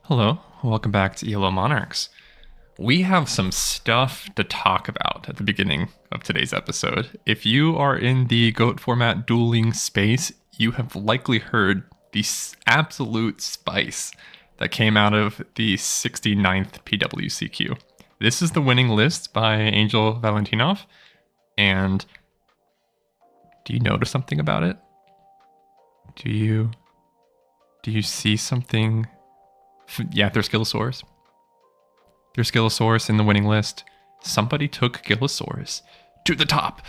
Hello, welcome back to ELO Monarchs. We have some stuff to talk about at the beginning of today's episode. If you are in the GOAT format dueling space, you have likely heard the absolute spice that came out of the 69th PWCQ. This is the winning list by Angel Valentinov, and do you notice something about it? Do you see something? Yeah, there's Gillosaurus. There's Gillosaurus in the winning list. Somebody took Gillosaurus to the top,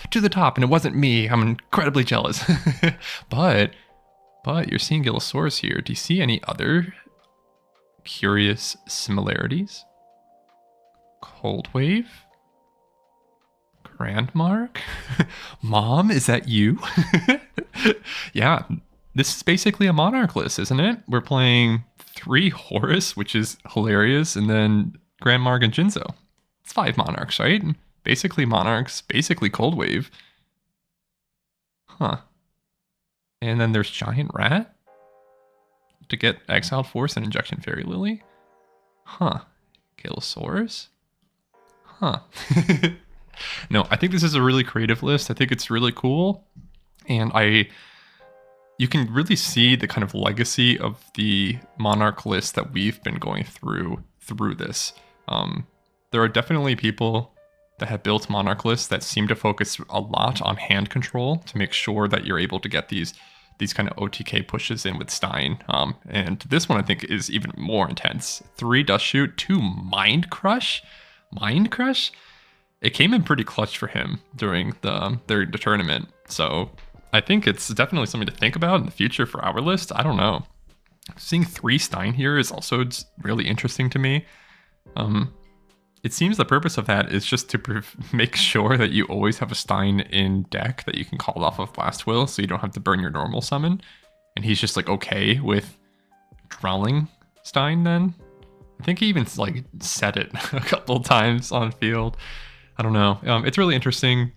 and it wasn't me. I'm incredibly jealous. but you're seeing Gillosaurus here. Do you see any other curious similarities? Coldwave? Grandmark? Mom, is that you? Yeah, this is basically a Monarch list, isn't it? We're playing 3 Horus, which is hilarious, and then Grandmark and Jinzo. It's 5 Monarchs, right? Basically Monarchs, basically Coldwave. Huh. And then there's Giant Rat to get Exiled Force and Injection Fairy Lily. Huh. Gillosaurus? Huh. No, I think this is a really creative list. I think it's really cool. And you can really see the kind of legacy of the Monarch list that we've been going through this. There are definitely people that have built Monarch lists that seem to focus a lot on hand control to make sure that you're able to get these kind of OTK pushes in with Stein. And this one I think is even more intense. 3 Dust Shoot, 2 Mind Crush. Mind Crush? It came in pretty clutch for him during the tournament. So I think it's definitely something to think about in the future for our list. I don't know. Seeing 3 Stein here is also really interesting to me. It seems the purpose of that is just to make sure that you always have a Stein in deck that you can call off of Blast Will, so you don't have to burn your normal summon. And he's just like okay with drawing Stein then. I think he even like said it a couple times on field. I don't know. It's really interesting.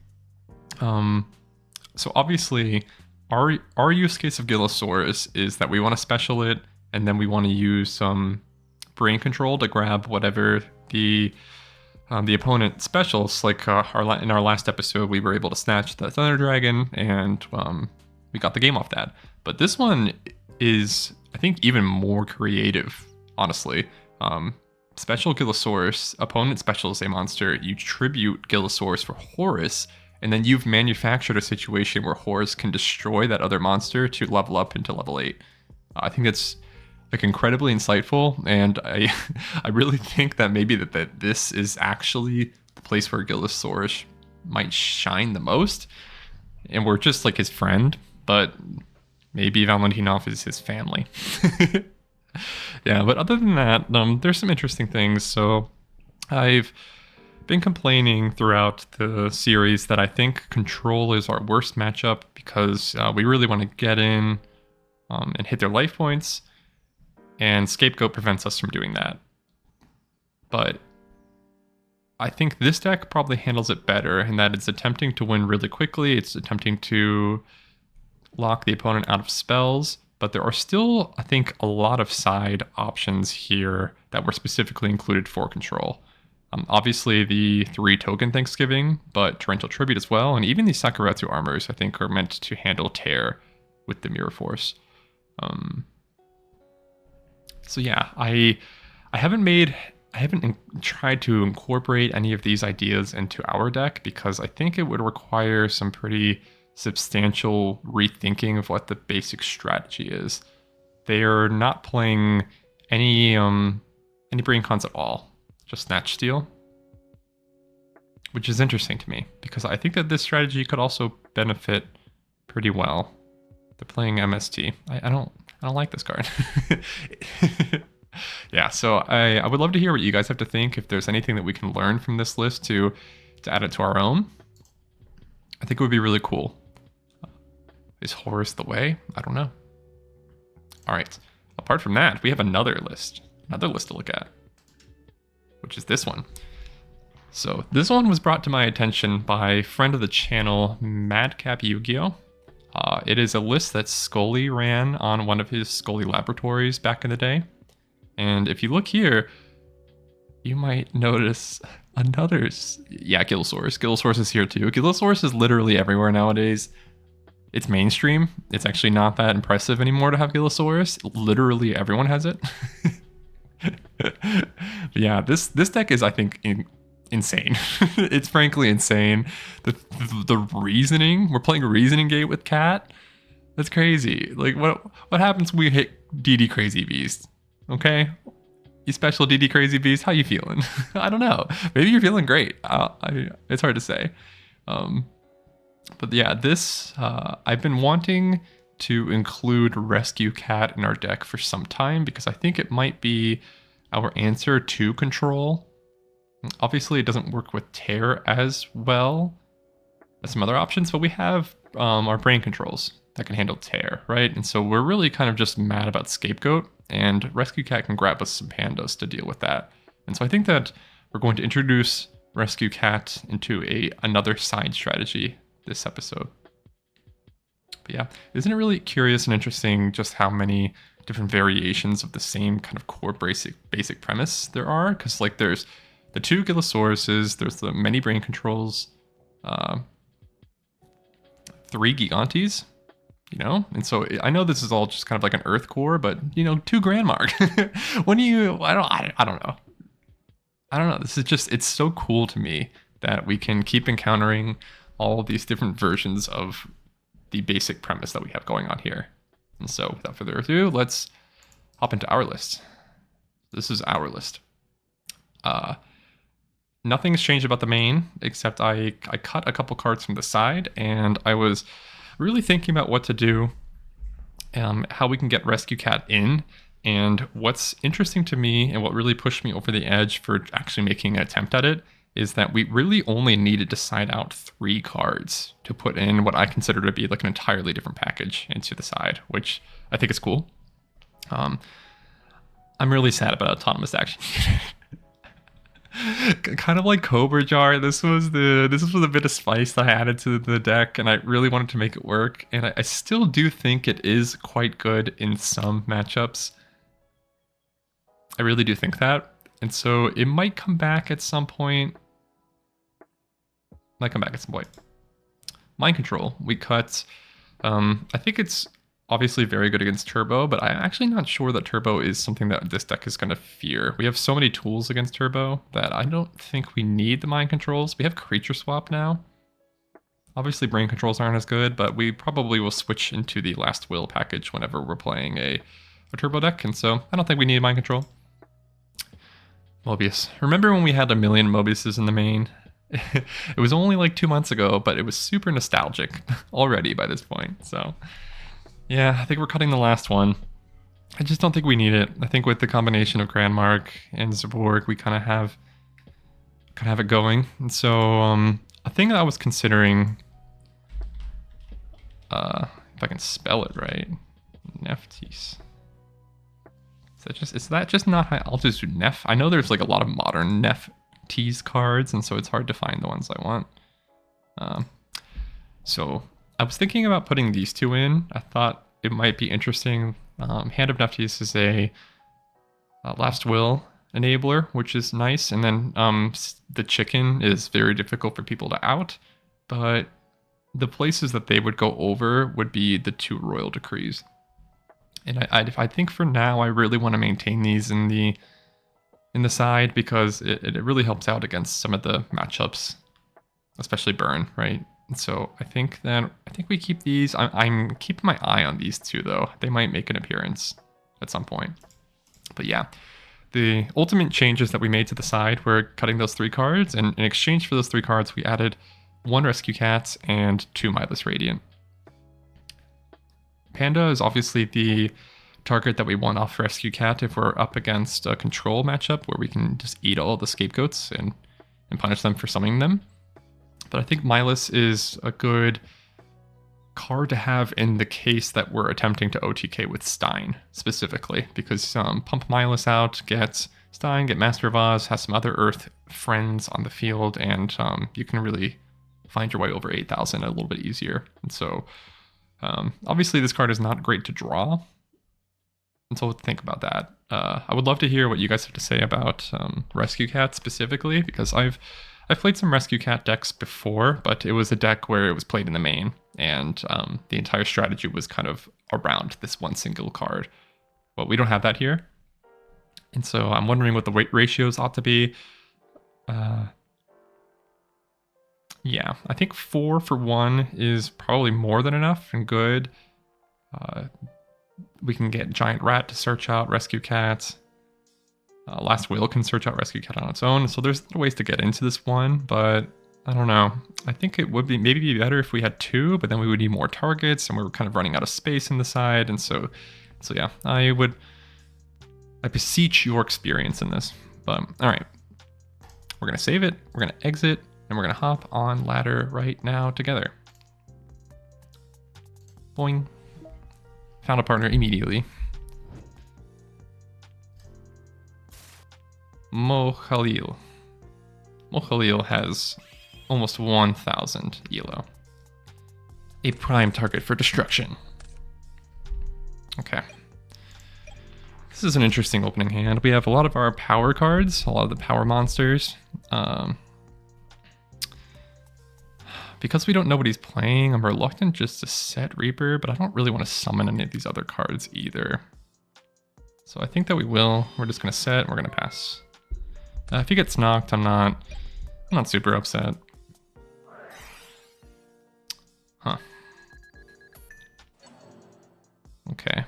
So obviously, our use case of Gillosaurus is that we want to special it, and then we want to use some brain control to grab whatever the opponent specials. Like in our last episode, we were able to snatch the Thunder Dragon, and we got the game off that. But this one is, I think, even more creative, honestly. Special Gillosaurus, opponent specials a monster, you tribute Gillosaurus for Horus, and then you've manufactured a situation where Horus can destroy that other monster to level up into level 8. I think that's like incredibly insightful, and I really think that maybe that this is actually the place where Gillosaurus might shine the most. And we're just like his friend, but maybe Valentinov is his family. Yeah, but other than that, there's some interesting things. So I've been complaining throughout the series that I think Control is our worst matchup because we really want to get in and hit their life points, and Scapegoat prevents us from doing that. But I think this deck probably handles it better in that it's attempting to win really quickly, it's attempting to lock the opponent out of spells, but there are still, I think, a lot of side options here that were specifically included for Control. Obviously, the 3 token Thanksgiving, but Torrential Tribute as well, and even the Sakuretsu armors, I think, are meant to handle Tear with the Mirror Force. So yeah, I haven't tried to incorporate any of these ideas into our deck because I think it would require some pretty substantial rethinking of what the basic strategy is. They are not playing any brain cons at all, just Snatch Steal, which is interesting to me because I think that this strategy could also benefit pretty well. They're playing MST. I don't like this card. Yeah, so I would love to hear what you guys have to think. If there's anything that we can learn from this list to add it to our own, I think it would be really cool. Is Horus the way? I don't know. All right. Apart from that, we have another list to look at, which is this one. So this one was brought to my attention by friend of the channel, Madcap Yugioh. It is a list that Scully ran on one of his Scully laboratories back in the day. And if you look here, you might notice another, yeah, Gillosaurus. Gillosaurus is here too. Gillosaurus is literally everywhere nowadays. It's mainstream. It's actually not that impressive anymore to have Gillosaurus. Literally everyone has it. But yeah, this deck is, I think, insane. It's frankly insane. The reasoning, we're playing reasoning gate with Cat. That's crazy. Like what happens when we hit DD Crazy Beast? Okay, you special DD Crazy Beast. How you feeling? I don't know. Maybe you're feeling great. It's hard to say. But yeah, this I've been wanting to include Rescue Cat in our deck for some time because I think it might be our answer to control. Obviously, it doesn't work with Tear as well as some other options, but we have our brain controls that can handle Tear, right? And so we're really kind of just mad about Scapegoat, and Rescue Cat can grab us some pandas to deal with that. And so I think that we're going to introduce Rescue Cat into another side strategy this episode. But yeah, isn't it really curious and interesting just how many different variations of the same kind of core basic premise there are? Because like there's the 2 Gillosauruses, there's the many brain controls, 3 Gigantes, you know? And so I know this is all just kind of like an Earth core, but you know, 2 Grandmark. When do you, I don't know. I don't know. This is just, it's so cool to me that we can keep encountering all these different versions of the basic premise that we have going on here. And so without further ado, let's hop into our list. This is our list. Nothing's changed about the main, except I cut a couple cards from the side, and I was really thinking about what to do, how we can get Rescue Cat in. And what's interesting to me and what really pushed me over the edge for actually making an attempt at it is that we really only needed to side out 3 cards to put in what I consider to be like an entirely different package into the side, which I think is cool. I'm really sad about Autonomous Action kind of like Cobra Jar. This was a bit of spice that I added to the deck, and I really wanted to make it work. And I still do think it is quite good in some matchups. I really do think that. And so it might come back at some point. Mind Control. We cut. I think it's obviously very good against Turbo, but I'm actually not sure that Turbo is something that this deck is going to fear. We have so many tools against Turbo that I don't think we need the Mind Controls. We have Creature Swap now. Obviously, Brain Controls aren't as good, but we probably will switch into the Last Will package whenever we're playing a Turbo deck, and so I don't think we need Mind Control. Mobius. Remember when we had a million Mobiuses in the main? It was only like 2 months ago, but it was super nostalgic already by this point. So yeah, I think we're cutting the last one. I just don't think we need it. I think with the combination of Grandmark and Zaborg, we kind of have it going. And so a thing that I was considering, if I can spell it right, Neftis. Is that just not high? I'll just do Nef. I know there's like a lot of modern Neftis cards, and so it's hard to find the ones I want. So I was thinking about putting these 2 in. I thought it might be interesting. Hand of Neftis is a Last Will enabler, which is nice. And then the chicken is very difficult for people to out. But the places that they would go over would be the 2 Royal Decrees. And I think for now, I really want to maintain these in the side because it really helps out against some of the matchups, especially Burn, right? And so I think we keep these. I'm keeping my eye on these 2 though. They might make an appearance at some point. But yeah, the ultimate changes that we made to the side were cutting those 3 cards, and in exchange for those 3 cards, we added 1 Rescue Cat and 2 Mindless Radiant. Panda is obviously the target that we want off Rescue Cat if we're up against a control matchup where we can just eat all the scapegoats and punish them for summoning them. But I think Mindless is a good card to have in the case that we're attempting to OTK with Stein specifically, because pump Mindless out, get Stein, get Master of Oz, has some other Earth friends on the field, and you can really find your way over 8,000 a little bit easier. And so obviously this card is not great to draw, And so think about that. I would love to hear what you guys have to say about Rescue Cat specifically, because I've played some Rescue Cat decks before, but it was a deck where it was played in the main, and the entire strategy was kind of around this one single card. Well, we don't have that here. And so I'm wondering what the weight ratios ought to be. Yeah, I think 4 for 1 is probably more than enough and good. We can get Giant Rat to search out Rescue Cat. Last Will can search out Rescue Cat on its own. So there's ways to get into this one, but I don't know. I think it would be maybe be better if we had 2, but then we would need more targets, and we were kind of running out of space in the side. And so yeah, I beseech your experience in this. But all right, we're gonna save it. We're gonna exit, and we're gonna hop on ladder right now together. Boing. Found a partner immediately. Mo-Khalil. Mo-Khalil has almost 1,000 elo. A prime target for destruction. Okay. This is an interesting opening hand. We have a lot of our power cards, a lot of the power monsters. Because we don't know what he's playing, I'm reluctant just to set Reaper, but I don't really want to summon any of these other cards either. So I think that we will. We're just going to set, and we're going to pass. If he gets knocked, I'm not super upset. Huh. Okay.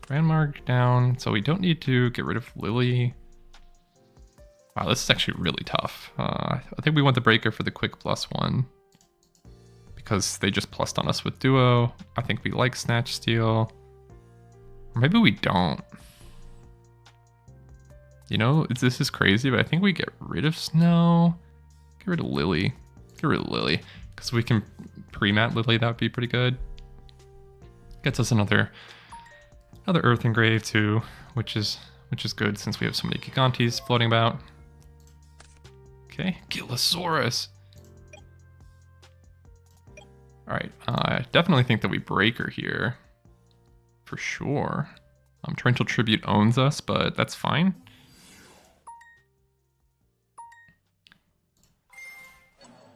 Grandmark down, so we don't need to get rid of Lily. Wow, this is actually really tough. I think we want the breaker for the quick +1 because they just plussed on us with Duo. I think we like Snatch Steal. Or maybe we don't. You know, this is crazy, but I think we get rid of Snow. Get rid of Lily. Get rid of Lily. Because we can pre-mat Lily, that would be pretty good. Gets us another Earth Engrave too, which is good since we have so many Gigantes floating about. Okay, Gillosaurus. All right, I definitely think that we break her here, for sure. Torrential Tribute owns us, but that's fine.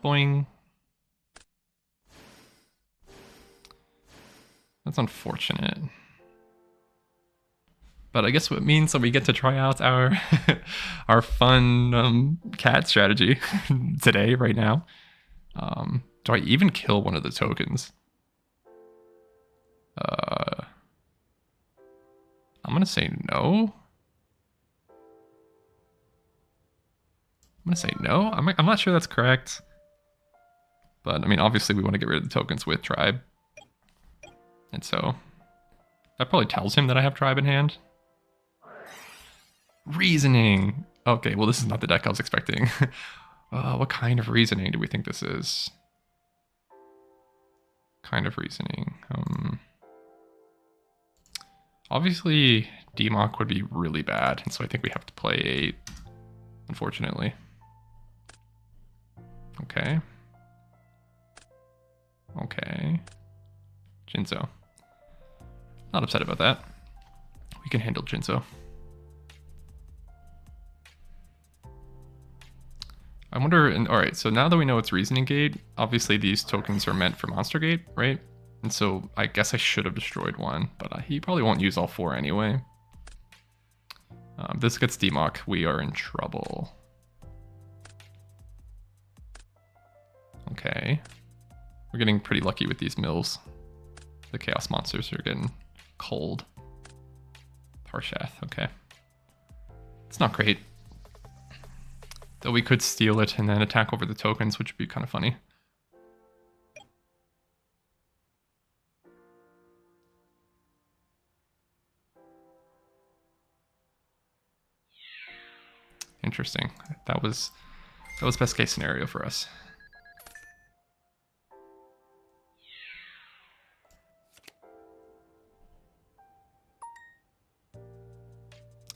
Boing. That's unfortunate. But I guess what it means that we get to try out our our fun cat strategy today, right now. Do I even kill one of the tokens? I'm gonna say no. I'm gonna say no. I'm not sure that's correct. But I mean, obviously we want to get rid of the tokens with Tribe. And so that probably tells him that I have Tribe in hand. Reasoning. Okay, well, this is not the deck I was expecting. What kind of reasoning do we think this is? Kind of reasoning. Obviously, Demock would be really bad, and so I think we have to play 8, unfortunately. Okay. Okay. Jinzo. Not upset about that. We can handle Jinzo. I wonder, alright, so now that we know it's Reasoning Gate, obviously these tokens are meant for Monster Gate, right? And so I guess I should have destroyed one, but he probably won't use all 4 anyway. This gets Demock, we are in trouble. Okay. We're getting pretty lucky with these mills. The Chaos Monsters are getting cold. Parshath, okay. It's not great. Though we could steal it and then attack over the tokens, which would be kind of funny. Interesting. That was best case scenario for us.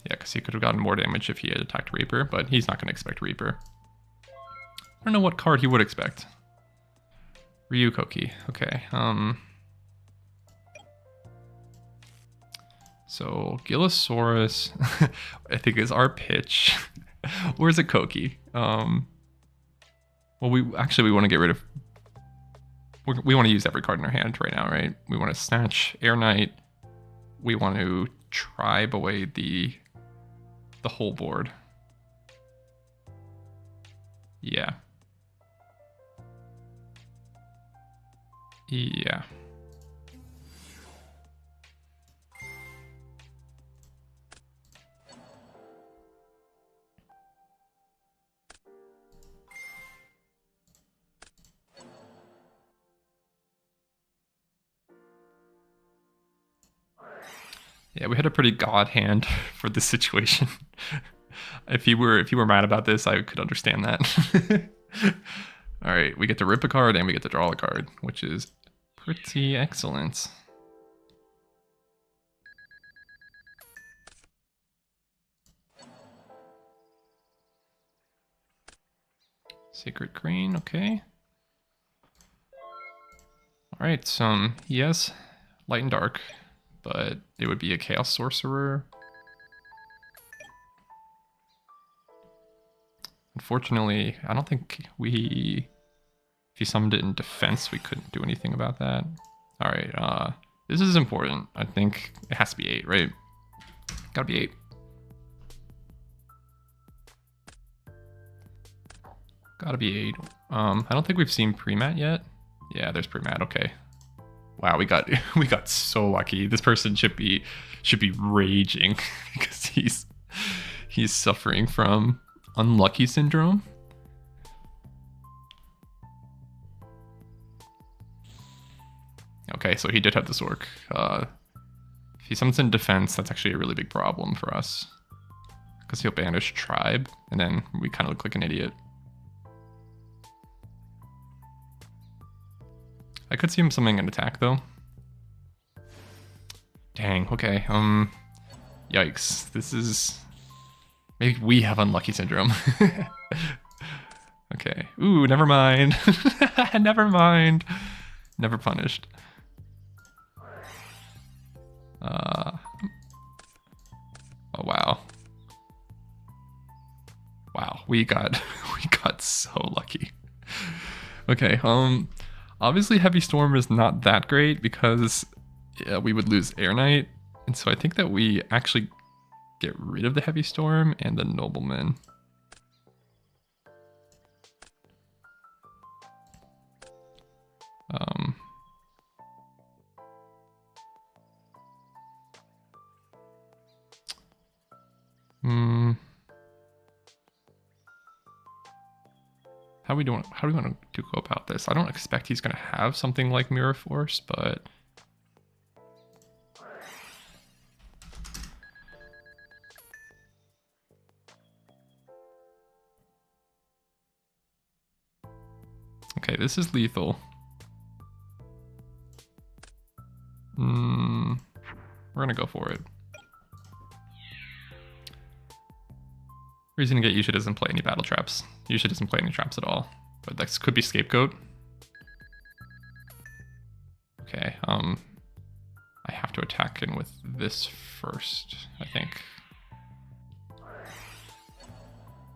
Yeah, because he could have gotten more damage if he had attacked Reaper, but he's not going to expect Reaper. I don't know what card he would expect. Ryukoki. Okay. So Gillosaurus, I think is our pitch. Or is it Koki? Well, we want to get rid of. We want to use every card in our hand right now, right? We want to snatch Air Knight. We want to tribe away the whole board. Yeah. Yeah. Yeah, we had a pretty god hand for this situation. If you were mad about this, I could understand that. All right, we get to rip a card and we get to draw a card, which is pretty excellent. Sacred Crane, okay. All right, he has Light and Dark, but it would be a Chaos Sorcerer. Unfortunately, I don't think if he summoned it in defense, we couldn't do anything about that. All right, this is important. I think it has to be 8, right? Gotta be 8. Gotta be 8. I don't think we've seen pre-mat yet. Yeah, there's pre-mat, okay. Wow, we got so lucky. This person should be raging because he's suffering from unlucky syndrome. Okay, so he did have this orc. If he summons in defense, that's actually a really big problem for us. Because he'll banish tribe, and then we kind of look like an idiot. I could see him summoning an attack though. Dang, okay. Yikes. This is... Maybe we have unlucky syndrome. Okay. Ooh, never mind. Never mind. Never punished. Oh, wow. Wow, we got so lucky. Okay, obviously Heavy Storm is not that great because we would lose Air Knight, and so I think that we actually get rid of the Heavy Storm and the Nobleman. How do we want to go about this? I don't expect he's going to have something like Mirror Force, but okay, this is lethal. We're going to go for it. Reason to get Yugioh doesn't play any battle traps. Yugioh doesn't play any traps at all. But this could be Scapegoat. Okay, I have to attack in with this first, I think.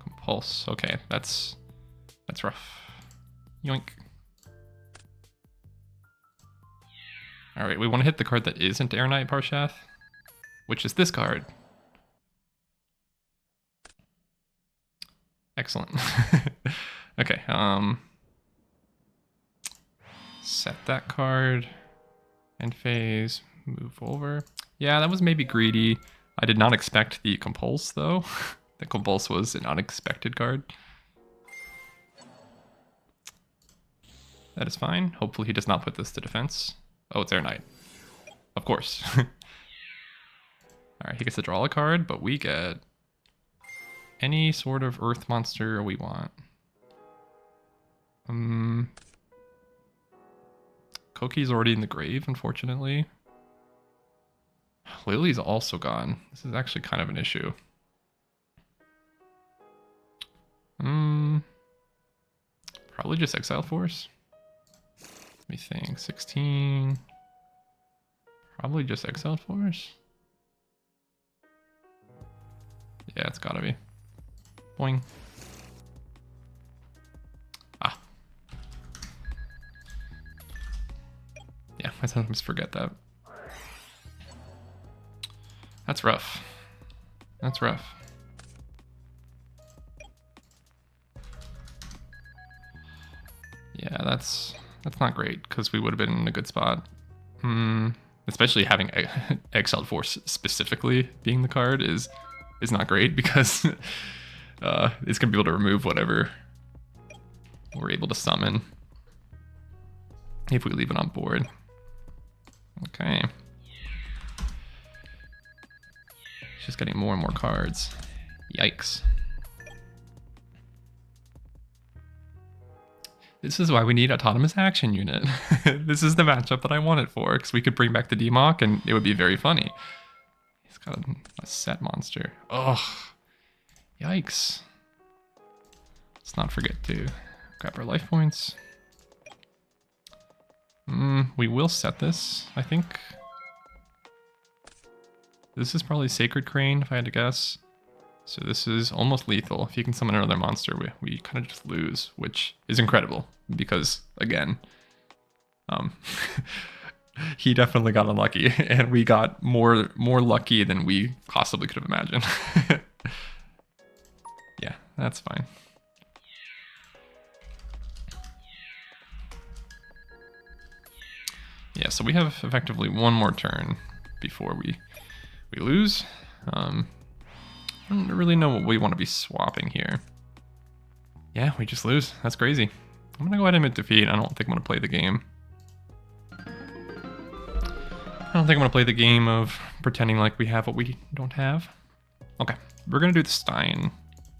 Compulse. Okay, that's rough. Yoink. Alright, we want to hit the card that isn't Air Knight Parshath, which is this card. Excellent. Okay, set that card, end phase, move over. Yeah, that was maybe greedy. I did not expect the Compulse though. The Compulse was an unexpected card. That is fine. Hopefully he does not put this to defense. Oh, it's Air Knight. Of course. Alright, he gets to draw a card, but we get any sort of earth monster we want. Koki's already in the grave, unfortunately. Lily's also gone. This is actually kind of an issue. Probably just Exile Force. Let me think. 16. Probably just Exile Force. Yeah, it's gotta be. Boing. Ah. Yeah, I sometimes forget that. That's rough. That's rough. Yeah, that's not great because we would have been in a good spot. Especially having Exiled Force specifically being the card is not great because it's gonna be able to remove whatever we're able to summon if we leave it on board. Okay. It's just getting more and more cards. Yikes. This is why we need Autonomous Action Unit. This is the matchup that I want it for, because we could bring back the Demok and it would be very funny. He's got a set monster. Ugh. Yikes. Let's not forget to grab our life points. We will set this, I think. This is probably Sacred Crane, if I had to guess. So this is almost lethal. If you can summon another monster, we kind of just lose, which is incredible because, again, he definitely got unlucky, and we got more lucky than we possibly could have imagined. Yeah, that's fine. Yeah, so we have effectively one more turn before we lose. I don't really know what we want to be swapping here. Yeah, we just lose. That's crazy. I'm going to go ahead and hit defeat. I don't think I'm going to play the game. I don't think I'm going to play the game of pretending like we have what we don't have. Okay, we're going to do the Stein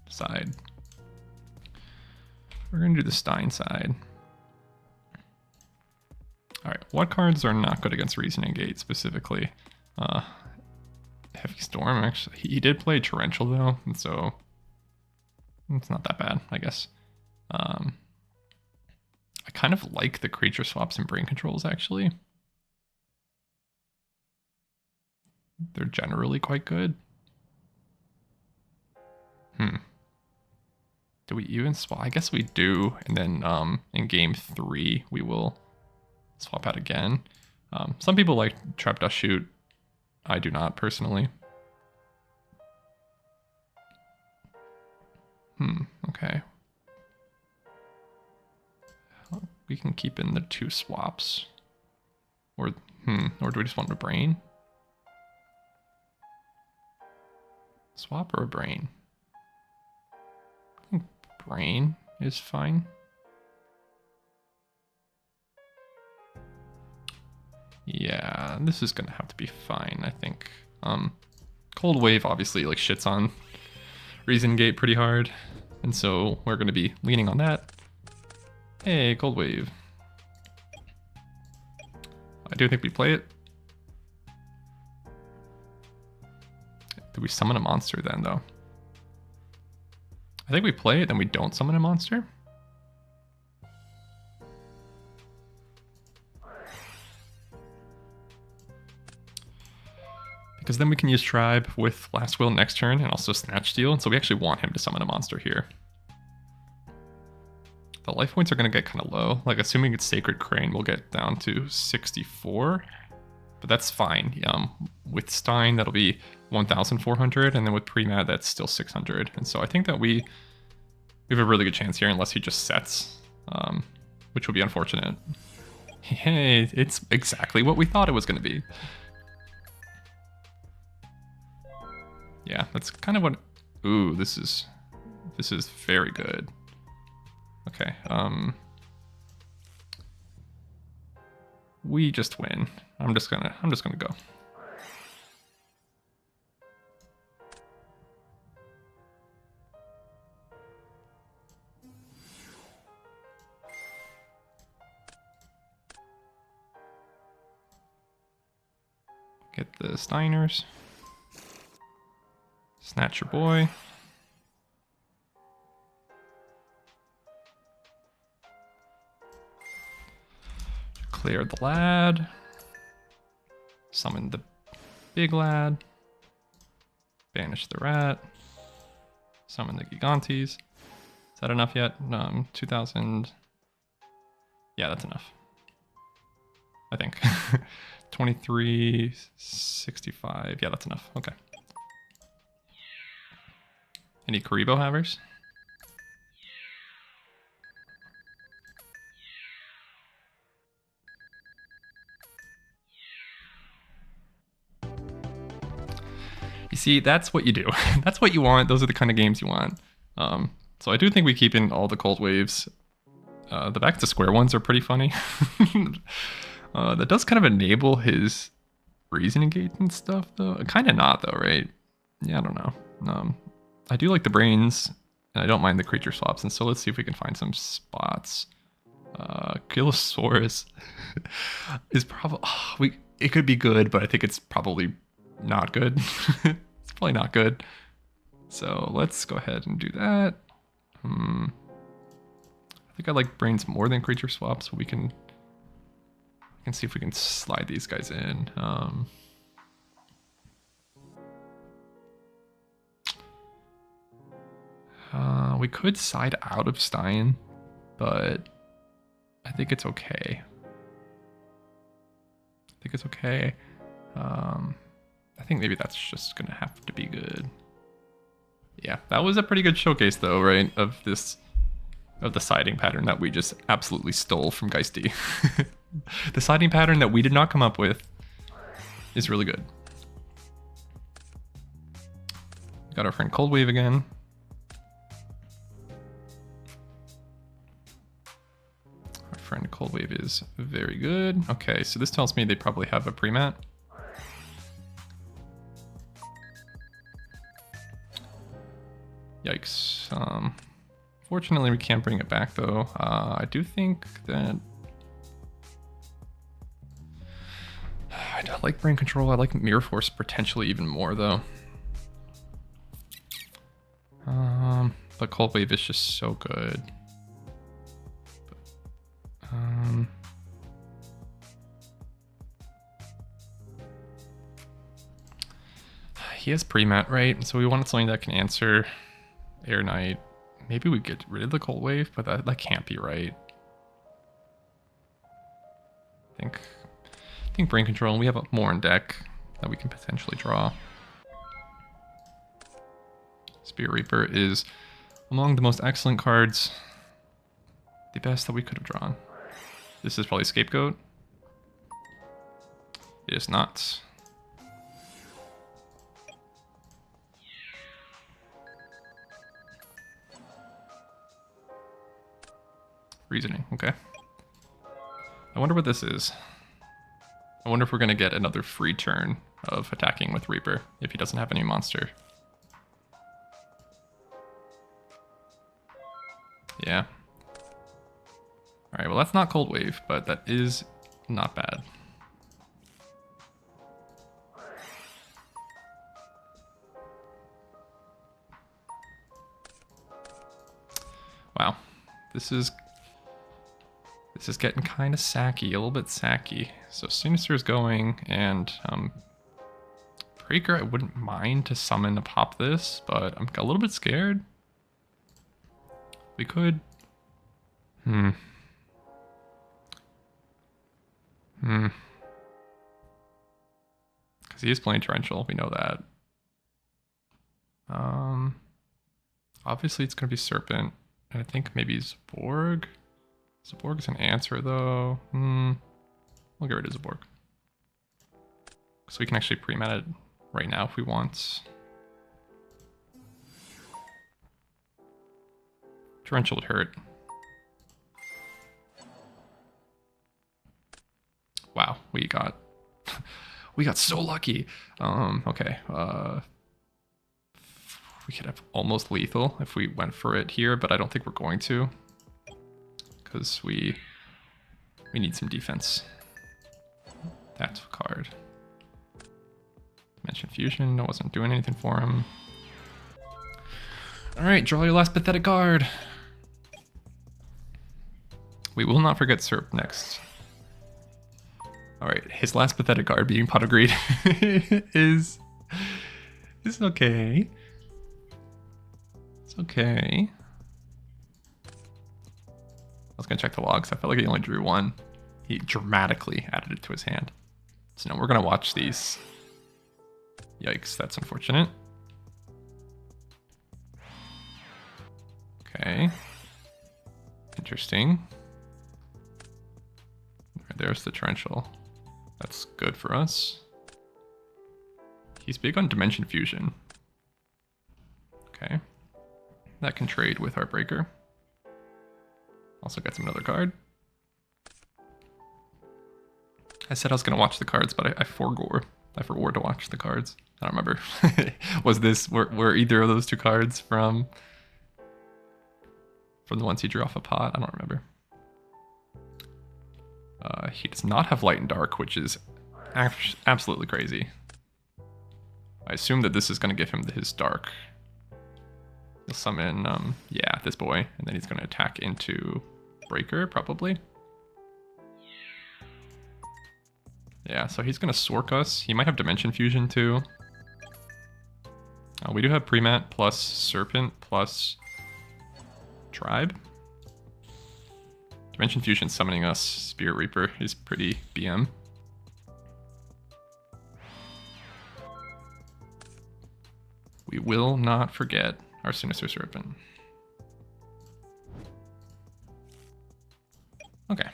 side. We're going to do the Stein side. Alright, what cards are not good against Reasoning Gate specifically? Heavy Storm, actually. He did play Torrential though, and so it's not that bad, I guess. I kind of like the creature swaps and brain controls, actually. They're generally quite good. Do we even swap? I guess we do, and then in game 3 we will swap out again. Some people like Trap Dust Shoot. I do not, personally. Okay. We can keep in the 2 swaps. Or do we just want a brain? Swap or a brain? I think brain is fine. Yeah, this is gonna have to be fine, I think. Coldwave obviously like shits on Reason Gate pretty hard, and so we're gonna be leaning on that. Hey, Coldwave. I do think we play it. Do we summon a monster then, though? I think we play it, then we don't summon a monster. Because then we can use Tribe with Last Will next turn and also Snatch Steal, and so we actually want him to summon a monster here. The life points are going to get kind of low. Like, assuming it's Sacred Crane, we'll get down to 64. But that's fine. With Stein, that'll be 1,400, and then with Pre-Mat, that's still 600. And so I think that we have a really good chance here, unless he just sets, which would be unfortunate. Hey, it's exactly what we thought it was going to be. Yeah, that's kind of what... Ooh, this is very good. Okay, we just win. I'm just gonna go. Get the Steiners. Snatch your boy. Clear the lad. Summon the big lad. Banish the rat. Summon the Gigantes. Is that enough yet? 2,000. Yeah, that's enough. I think. 2365. Yeah, that's enough. Okay. Any Karibo havers? You see, that's what you do. That's what you want. Those are the kind of games you want. So I do think we keep in all the cold waves. The back to square ones are pretty funny. That does kind of enable his reasoning gates and stuff, though. Kind of not, though, right? Yeah, I don't know. I do like the brains, and I don't mind the creature swaps. And so let's see if we can find some spots. Gilosaurus is probably... it could be good, but I think it's probably not good. It's probably not good. So let's go ahead and do that. I think I like brains more than creature swaps, so we can see if we can slide these guys in. We could side out of Stein, but I think it's okay. I think maybe that's just gonna have to be good. Yeah, that was a pretty good showcase though, right? Of the siding pattern that we just absolutely stole from Geisty. The siding pattern that we did not come up with is really good. Got our friend Coldwave again. Our friend Coldwave is very good. Okay, so this tells me they probably have a pre-mat. Yikes. Fortunately, we can't bring it back though. I do think that I don't like brain control. I like mirror force potentially even more though. But Coldwave is just so good. He has pre-mat, right? So we wanted something that can answer Air Knight. Maybe we get rid of the Coldwave, but that can't be right. I think brain control, and we have more in deck that we can potentially draw. Spear Reaper is among the most excellent cards. The best that we could have drawn. This is probably Scapegoat. It is not. Reasoning, okay. I wonder what this is. I wonder if we're gonna get another free turn of attacking with Reaper if he doesn't have any monster. Yeah. Alright, well that's not Coldwave, but that is not bad. Wow. This is getting kind of sacky, a little bit sacky. So Sinister is going, and Breaker I wouldn't mind to summon to pop this, but I'm a little bit scared. We could... Because he is playing Torrential, we know that. Obviously it's going to be Serpent, and I think maybe Zaborg. Zaborg is an answer though. We'll get rid of Zaborg. So we can actually pre-mat it right now if we want. Torrential would hurt. Wow, we got so lucky. Okay. We could have almost lethal if we went for it here, but I don't think we're going to. Because we need some defense. That's a card. Dimension Fusion, I wasn't doing anything for him. Alright, draw your last pathetic card. We will not forget Serp next. Alright, his last pathetic card being Pot of Greed is okay. It's okay. I was gonna check the logs. I felt like he only drew one. He dramatically added it to his hand. So no, we're gonna watch these. Yikes, that's unfortunate. Okay. Interesting. There's the torrential. That's good for us. He's big on dimension fusion. Okay. That can trade with our breaker. Also gets him another card. I said I was gonna watch the cards, but I forgot to watch the cards. I don't remember. Were either of those two cards from the ones he drew off a pot? I don't remember. He does not have light and dark, which is absolutely crazy. I assume that this is going to give him his dark. He'll summon, yeah, this boy, and then he's going to attack into breaker, probably. Yeah, so he's going to Sork us. He might have Dimension Fusion, too. We do have Premat plus Serpent plus Tribe. Dimension Fusion summoning us Spirit Reaper is pretty BM. We will not forget our Sinister Serpent. Okay.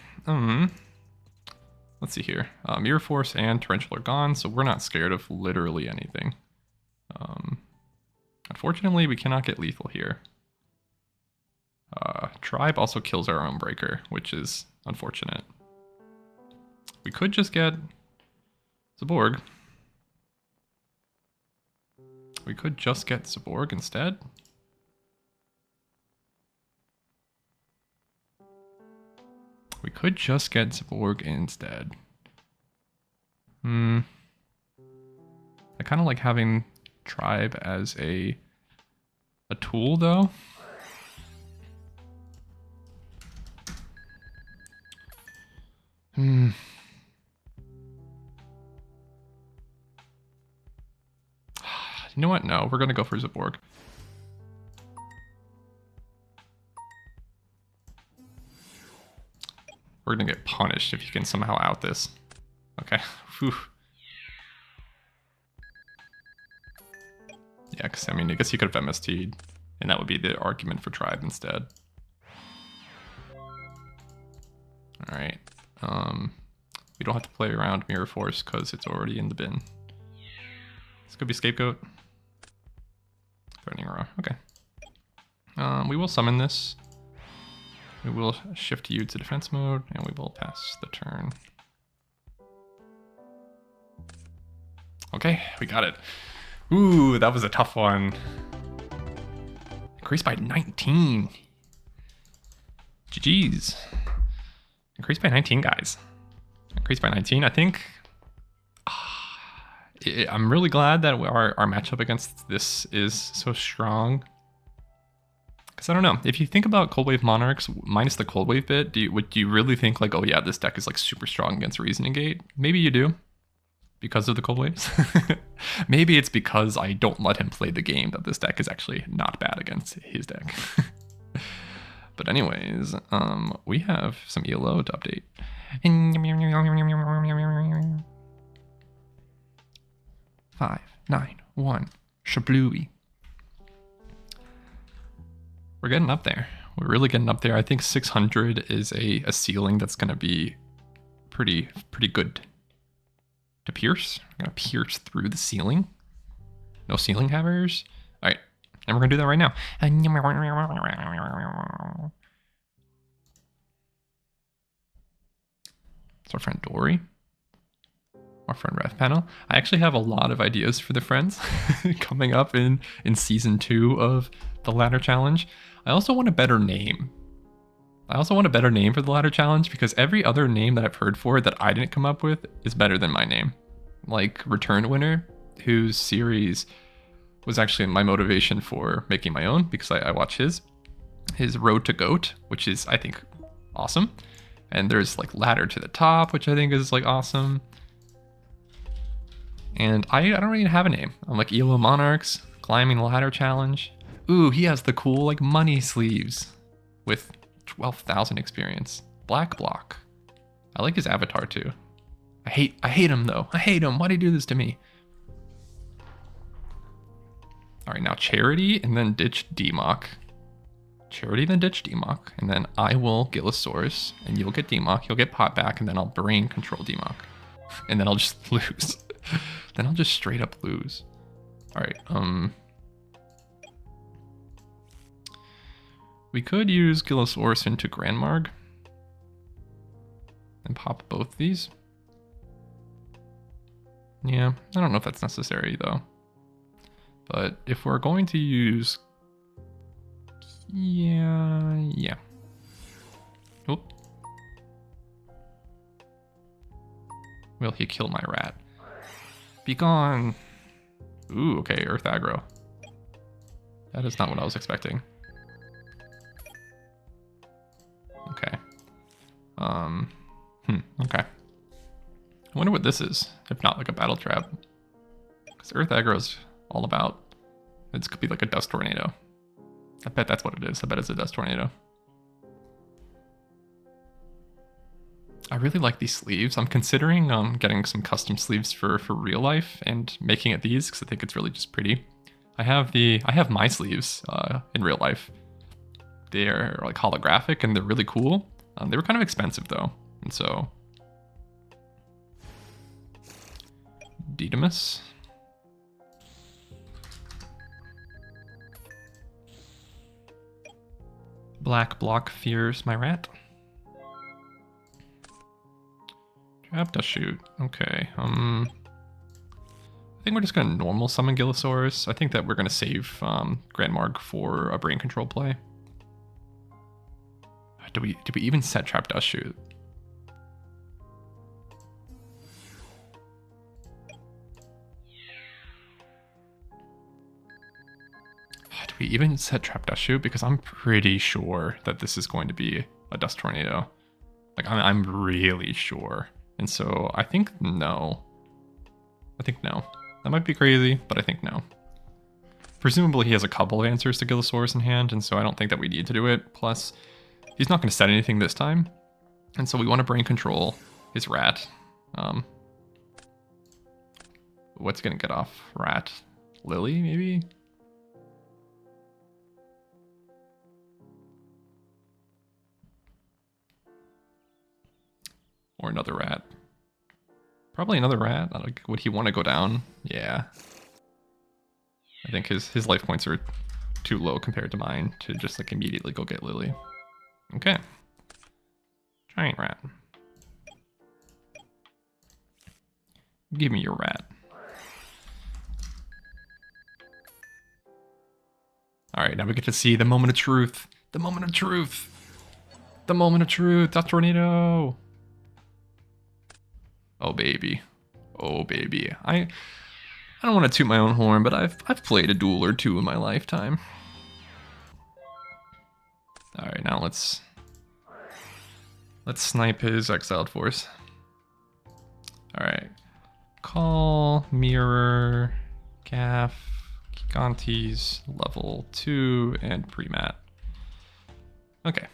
Let's see here. Mirror Force and Torrential are gone, so we're not scared of literally anything. Unfortunately, we cannot get lethal here. Tribe also kills our own breaker, which is unfortunate. We could just get Zaborg. We could just get Zaborg instead. We could just get Zaborg instead. I kind of like having Tribe as a tool, though. You know what? No, we're going to go for Zaborg. We're going to get punished if you can somehow out this. Okay. Whew. Yeah, because I mean, I guess you could have MST'd, and that would be the argument for Tribe instead. Alright. We don't have to play around Mirror Force because it's already in the bin. This could be Scapegoat. Threatening Aurora. Okay. We will summon this. We will shift you to defense mode, and we will pass the turn. Okay, we got it. Ooh, that was a tough one. Increased by 19. GG's. Increased by 19, guys. Increased by 19, I think. I'm really glad that our matchup against this is so strong. Because I don't know, if you think about Coldwave Monarchs minus the Coldwave bit, do you really think like, oh yeah, this deck is like super strong against Reasoning Gate? Maybe you do, because of the Coldwaves. Maybe it's because I don't let him play the game that this deck is actually not bad against his deck. But anyways, we have some ELO to update. 591 Shablooey. We're getting up there. We're really getting up there. I think 600 is a ceiling that's going to be pretty good to pierce. I'm going to pierce through the ceiling. No ceiling hammers. All right, and we're going to do that right now. It's our friend Dory. Our friend Ref Panel. I actually have a lot of ideas for the friends coming up in season 2 of the ladder challenge. I also want a better name. I also want a better name for the ladder challenge because every other name that I've heard for it that I didn't come up with is better than my name. Like Return Winner, whose series was actually my motivation for making my own because I watch his Road to Goat, which is, I think, awesome. And there's like Ladder to the Top, which I think is like awesome. And I don't really have a name. I'm like ELO Monarchs, Climbing the Ladder Challenge. Ooh, he has the cool like money sleeves with 12,000 experience. Black block. I like his avatar too. I hate him though. I hate him. Why'd he do this to me? All right, now Charity and then ditch Demock. Charity, then ditch Demock, and then I will Gillosaurus, and you'll get Demock, you'll get Pot back, and then I'll brain control Demock. And then I'll just lose. Then I'll just straight up lose. All right, we could use Gillosaurus into Grandmarg and pop both these. Yeah, I don't know if that's necessary though. But if we're going to use... Yeah. Oh. Will he kill my rat? Be gone. Ooh, okay, Earth aggro. That is not what I was expecting. Okay. Okay. I wonder what this is, if not like a battle trap. Because Earth aggro is all about... It could be like a dust tornado. I bet that's what it is. I bet it's a dust tornado. I really like these sleeves. I'm considering getting some custom sleeves for real life and making it these because I think it's really just pretty. I have my sleeves in real life. They're like holographic and they're really cool. They were kind of expensive though, and so Didymus. Black block fears my rat. Trap to shoot. Okay. I think we're just gonna normal summon Gillosaurus. I think that we're gonna save Grandmarg for a brain control play. Did we even set Trap Dust Shoot? Do we even set Trap Dust Shoot? Because I'm pretty sure that this is going to be a Dust Tornado. Like I'm really sure. And so I think no. I think no. That might be crazy, but I think no. Presumably he has a couple of answers to Gillosaurus in hand, and so I don't think that we need to do it. Plus, he's not going to set anything this time. And so we want to brain control his rat. What's going to get off rat? Lily, maybe? Or another rat. Probably another rat. Like, would he want to go down? Yeah. I think his life points are too low compared to mine to just like immediately go get Lily. Okay. Giant rat. Give me your rat. Alright, now we get to see the moment of truth. The moment of truth. The moment of truth. That tornado. Oh baby. Oh baby. I don't want to toot my own horn, but I've played a duel or two in my lifetime. Alright, now let's snipe his exiled force. Alright. Call, mirror, gaff, Gigantes, level 2, and pre-mat. Okay,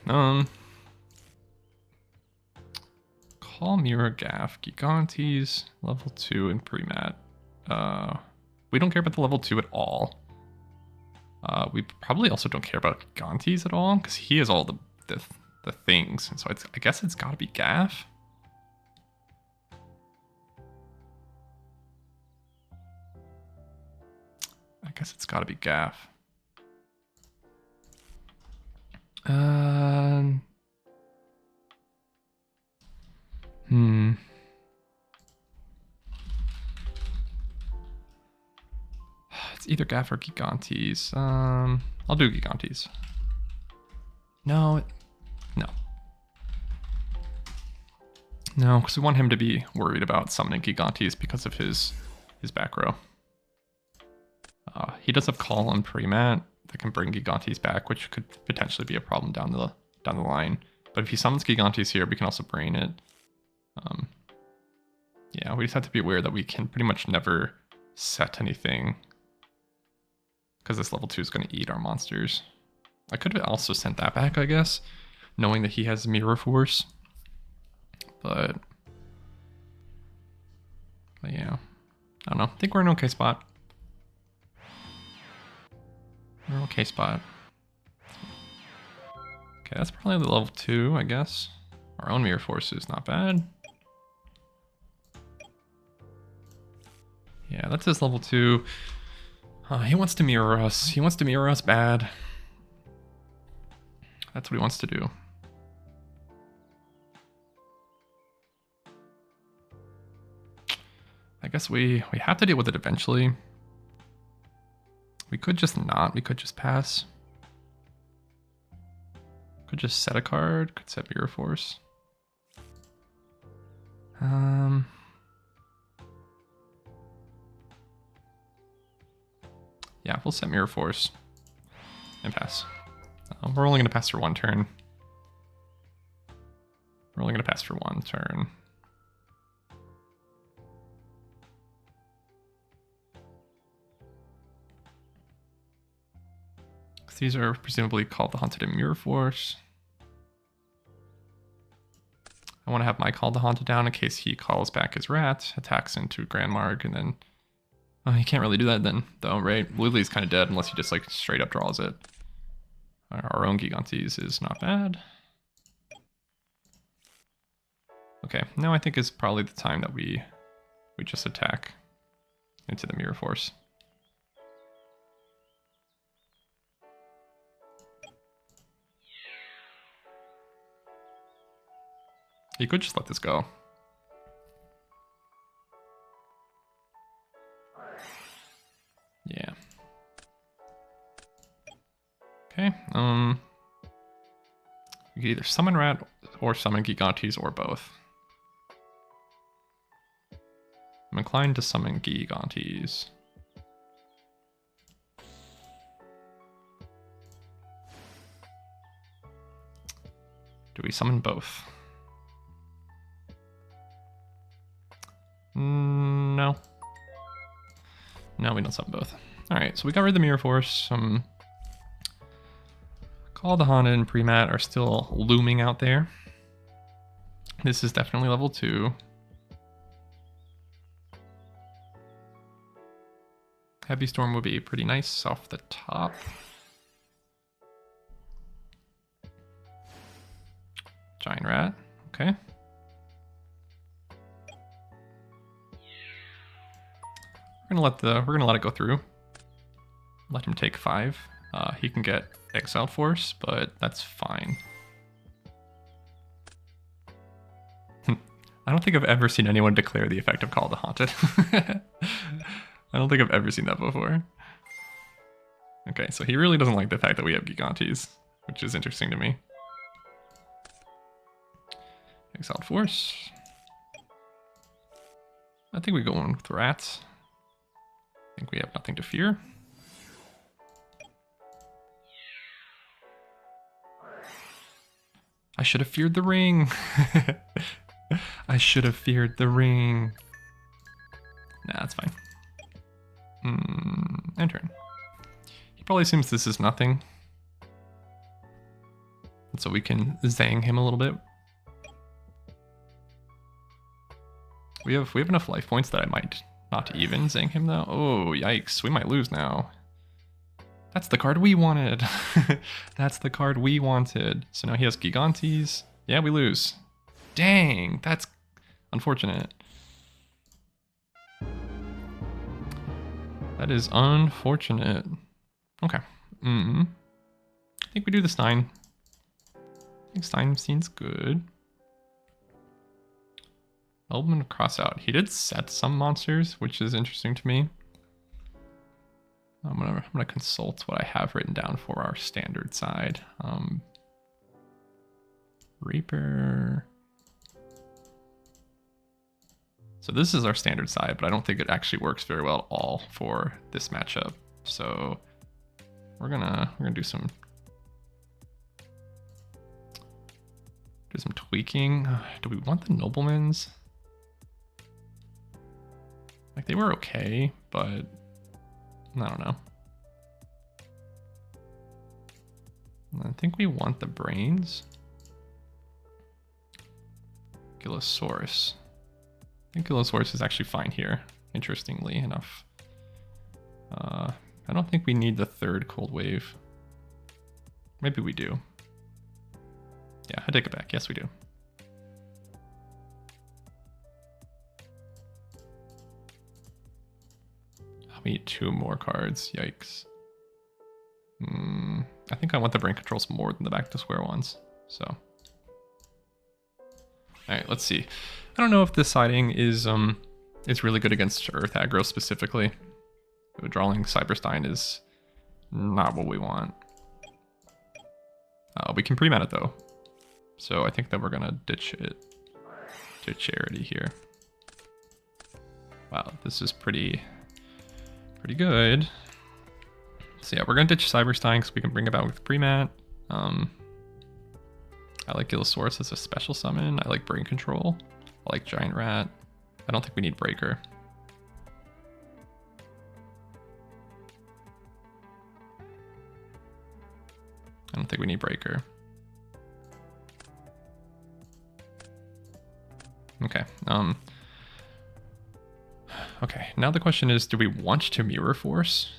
Call, mirror, gaff, Gigantes, level 2, and pre-mat. We don't care about the level 2 at all. We probably also don't care about Gigantes at all, because he has all the things, and so I guess it's gotta be gaff. I guess it's gotta be gaff. It's either gaff or Gigantes. I'll do Gigantes. No. No, because we want him to be worried about summoning Gigantes because of his back row. He does have call on pre-mat that can bring Gigantes back, which could potentially be a problem down the line. But if he summons Gigantes here, we can also brain it. Yeah, we just have to be aware that we can pretty much never set anything because this level 2 is going to eat our monsters. I could have also sent that back, I guess, knowing that he has Mirror Force. But yeah, I don't know. I think we're in an okay spot. We're in an okay spot. Okay, that's probably the level 2, I guess. Our own Mirror Force is not bad. Yeah, that's his level 2. He wants to mirror us. He wants to mirror us bad. That's what he wants to do. I guess we have to deal with it eventually. We could just not. We could just pass. Could just set a card. Could set Mirror Force. Yeah, we'll set Mirror Force and pass. We're only going to pass for one turn. We're only going to pass for one turn. These are presumably called the Haunted and Mirror Force. I want to have my Call the Haunted down in case he calls back his rat, attacks into Grand Marg, and then... Oh, he can't really do that then, though, right? Lily's kind of dead unless he just like straight up draws it. Our own Gigantes is not bad. Okay, now I think is probably the time that we just attack into the Mirror Force. He could just let this go. Yeah. Okay, you can either summon Rat or summon Gigantes or both. I'm inclined to summon Gigantes. Do we summon both? No. No, we don't summon both. Alright, so we got rid of the Mirror Force. Call the Haunted and Premat are still looming out there. This is definitely level 2. Heavy Storm would be pretty nice off the top. Giant Rat, okay. We're gonna let it go through. Let him take 5. He can get Exiled Force, but that's fine. I don't think I've ever seen anyone declare the effect of Call the Haunted. I don't think I've ever seen that before. Okay, so he really doesn't like the fact that we have Gigantes, which is interesting to me. Exiled Force. I think we go in with Rats. I think we have nothing to fear. I should have feared the ring. I should have feared the ring. Nah, that's fine. End turn. He probably assumes this is nothing. And so we can zang him a little bit. We have enough life points that I might not even zang him though. Oh, yikes. We might lose now. That's the card we wanted. That's the card we wanted. So now he has Gigantes. Yeah, we lose. Dang, that's unfortunate. That is unfortunate. Okay. I think we do the Stein. I think Stein seems good. Eldman cross out. He did set some monsters, which is interesting to me. I'm gonna consult what I have written down for our standard side. Reaper. So this is our standard side, but I don't think it actually works very well at all for this matchup. So we're gonna do some tweaking. Do we want the noblemans? Like, they were okay, but I don't know. I think we want the brains. Gillosaurus. I think Gillosaurus is actually fine here, interestingly enough. I don't think we need the third Coldwave. Maybe we do. Yeah, I take it back. Yes, we do. We need 2 more cards. Yikes. I think I want the brain controls more than the back to square ones. So, all right, let's see. I don't know if this siding is really good against Earth aggro specifically. Drawing Cyberstein is not what we want. We can pre-mat it though, so I think that we're gonna ditch it to Charity here. Wow, this is pretty good. So yeah, we're gonna ditch Cyberstein because we can bring it back with pre-mat. I like Gillosaurus as a special summon. I like Brain Control. I like Giant Rat. I don't think we need Breaker. I don't think we need Breaker. Okay. Okay, now the question is, do we want to Mirror Force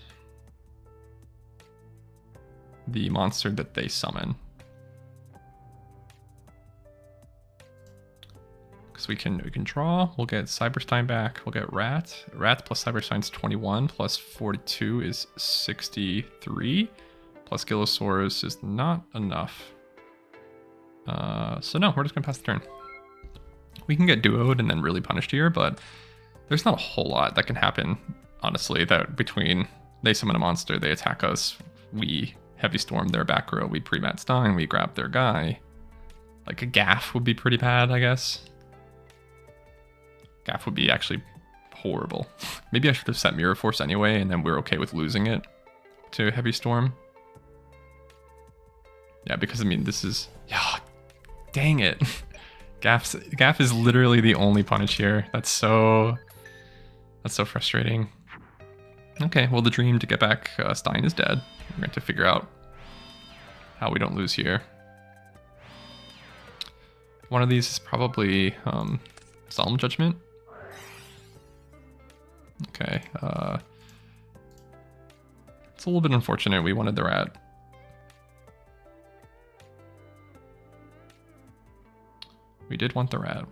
the monster that they summon? Because we can draw, we'll get Cyberstein back, we'll get Rat. Rat plus Cyberstein's 21, plus 42 is 63, plus Gillosaurus is not enough. So no, we're just gonna pass the turn. We can get duoed and then really punished here, but there's not a whole lot that can happen, honestly, that between they summon a monster, they attack us, we heavy storm their back row, we pre-mat Stein, we grab their guy. Like a gaff would be pretty bad, I guess. Gaff would be actually horrible. Maybe I should have set Mirror Force anyway, and then we're okay with losing it to heavy storm. Yeah, because I mean, this is, yeah, dang it. Gaff is literally the only punish here. That's so frustrating. Okay, well the dream to get back Stein is dead. We're going to figure out how we don't lose here. One of these is probably Solemn Judgment. Okay, it's a little bit unfortunate. We wanted the Rat. We did want the Rat.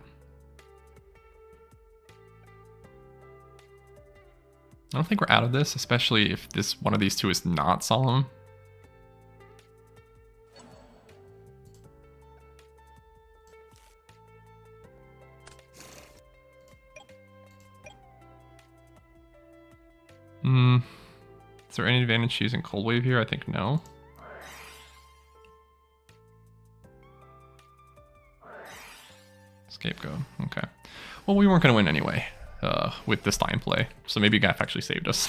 I don't think we're out of this, especially if this one of these two is not Solemn. Is there any advantage using Coldwave here? I think no. Scapegoat. Okay. Well, we weren't going to win anyway with this Stein play, so maybe Gaff actually saved us.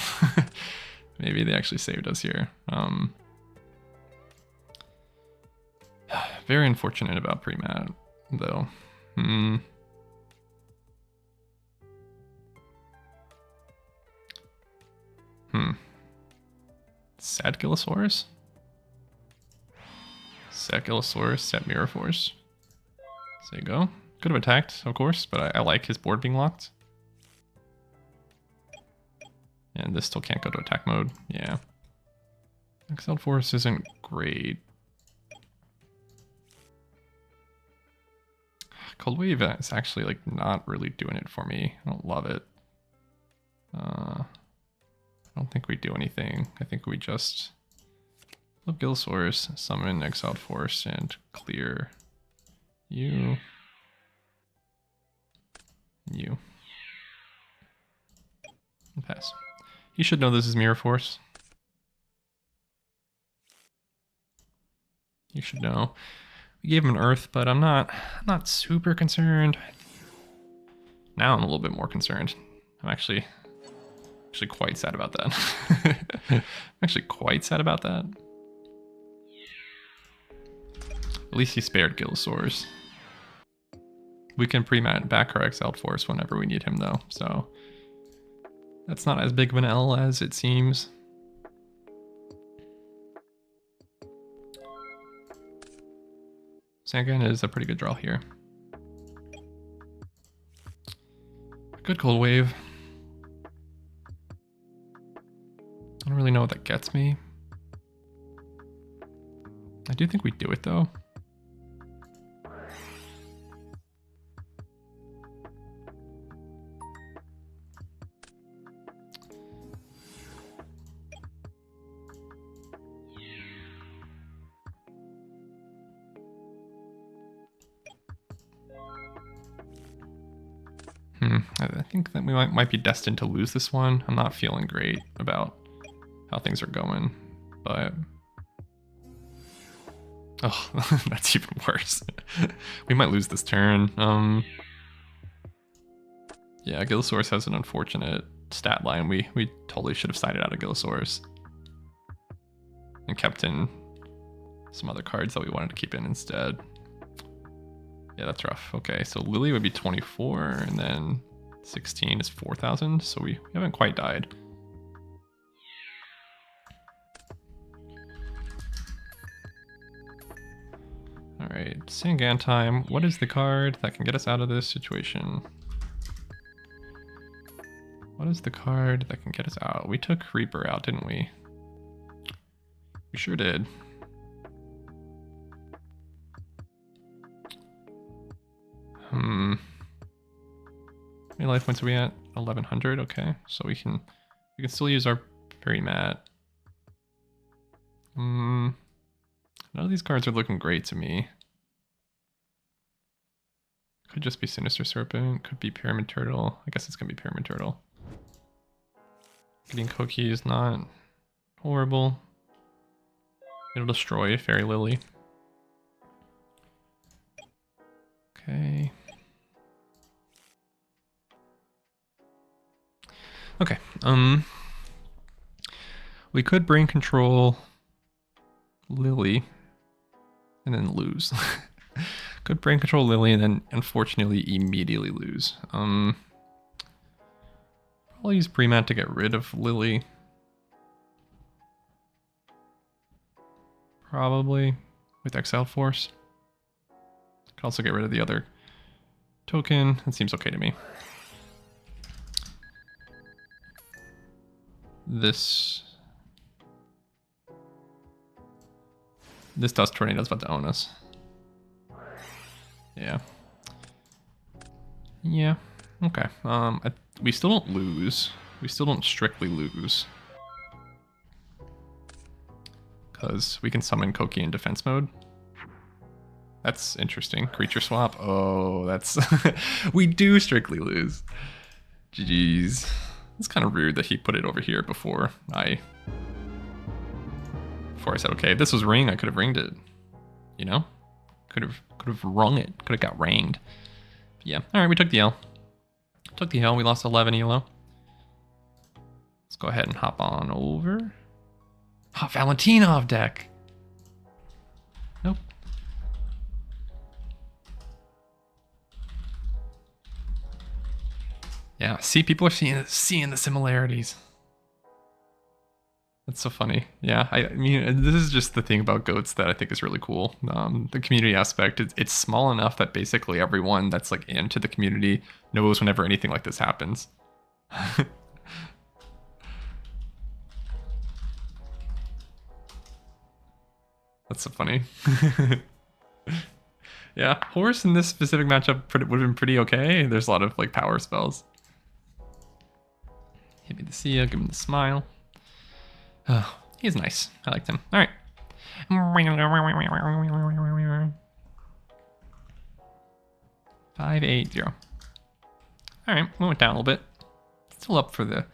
Maybe they actually saved us here. Very unfortunate about pre-mat, though. Set Gillosaurus? Set Gillosaurus, set Mirror Force. There you go. Could have attacked, of course, but I like his board being locked. And this still can't go to attack mode. Yeah. Exiled Force isn't great. Coldwave is actually like not really doing it for me. I don't love it. I don't think we do anything. I think we just flip Gillosaurus, summon Exiled Force, and clear you. You. And pass. You should know this is Mirror Force. You should know. We gave him an Earth, but I'm not super concerned. Now I'm a little bit more concerned. I'm actually quite sad about that. I'm actually quite sad about that. At least he spared Gillosaurus. We can pre-mat back our Exiled Force whenever we need him though, so that's not as big of an L as it seems. Sangan is a pretty good draw here. Good Coldwave. I don't really know what that gets me. I do think we do it though. I think that we might be destined to lose this one. I'm not feeling great about how things are going, but... Oh, that's even worse. We might lose this turn. Yeah, Gillosaurus has an unfortunate stat line. We totally should have sided out of Gillosaurus and kept in some other cards that we wanted to keep in instead. Yeah, that's rough. Okay, so Lily would be 24, and then 16 is 4,000, so we haven't quite died. Alright, Sangan time. What is the card that can get us out of this situation? What is the card that can get us out? We took Reaper out, didn't we? We sure did. How many life points are we at? 1100. Okay, so we can still use our Berry Mat. None of these cards are looking great to me. Could just be Sinister Serpent. Could be Pyramid Turtle. I guess it's gonna be Pyramid Turtle. Getting Koki is not horrible. It'll destroy Fairy Lily. Okay. Okay, we could brain control Lily and then lose. Could brain control Lily and then unfortunately immediately lose. Probably use Premat to get rid of Lily. Probably with Exile Force. Could also get rid of the other token. That seems okay to me. This Dust Tornado is about to own us. Yeah. Yeah. Okay. We still don't lose. We still don't strictly lose. Because we can summon Koki in defense mode. That's interesting. Creature swap. Oh, that's... We do strictly lose. GG's. It's kind of rude that he put it over here before I said, okay, if this was ring, I could have ringed it. You know? Could have rung it. Could have got ranged. But yeah. Alright, we took the L. Took the L. We lost 11 ELO. Let's go ahead and hop on over. Oh, Valentinov deck. Nope. Yeah, see, people are seeing the similarities. That's so funny. Yeah, I mean, this is just the thing about goats that I think is really cool. The community aspect, it's small enough that basically everyone that's like into the community knows whenever anything like this happens. That's so funny. Yeah, horse in this specific matchup would have been pretty okay. There's a lot of like power spells. Hit me the Sia, give him the smile. Oh, he's nice. I liked him. All right. 580. All right, we went down a little bit. Still up for the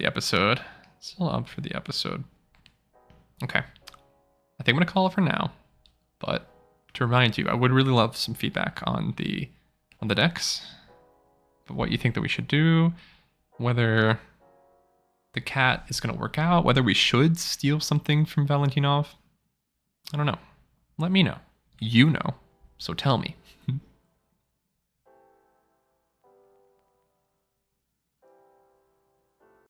episode. Still up for the episode. Okay. I think I'm gonna call it for now. But to remind you, I would really love some feedback on the decks. But what you think that we should do, whether the cat is going to work out, whether we should steal something from Valentinov. I don't know. Let me know. You know. So tell me.